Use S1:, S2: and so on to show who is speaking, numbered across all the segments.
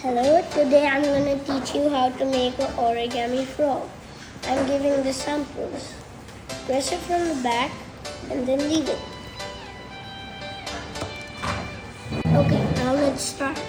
S1: Hello, today I'm going to teach you how to make an origami frog. I'm giving the samples. Press it from the back and then leave it. Okay, now let's start.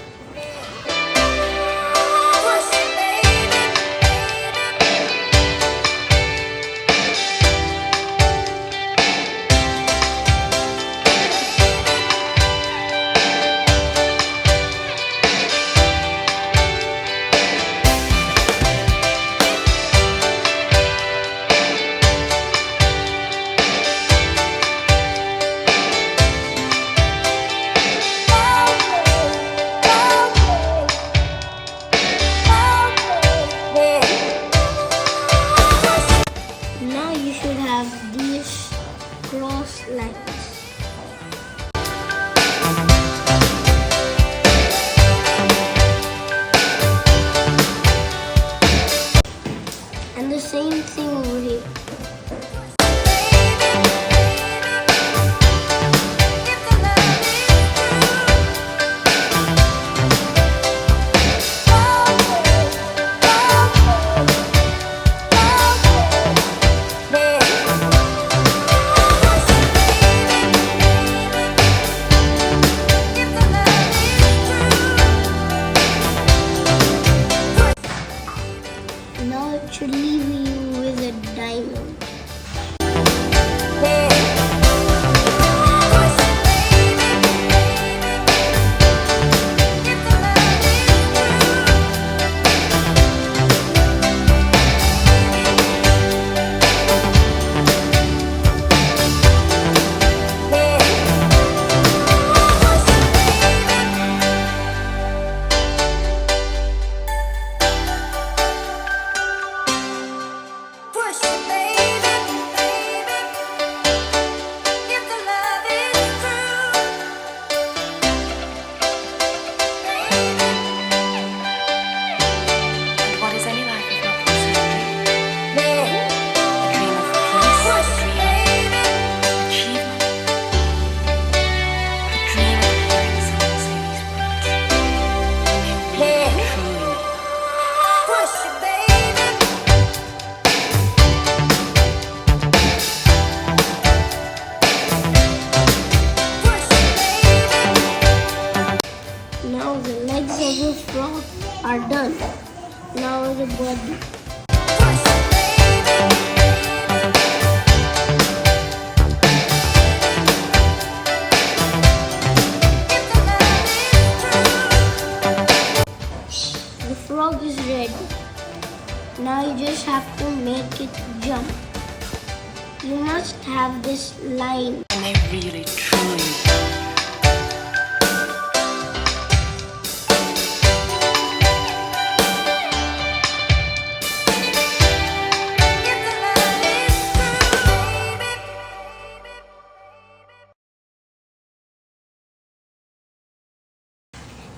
S1: Now you should have these cross lines. And the same thing over here. Now it should leave you with a diamond. Now the legs of the frog are done. Now the body. The frog is ready. Now you just have to make it jump. You must have this line.
S2: And they really, truly.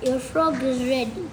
S1: Your frog is ready.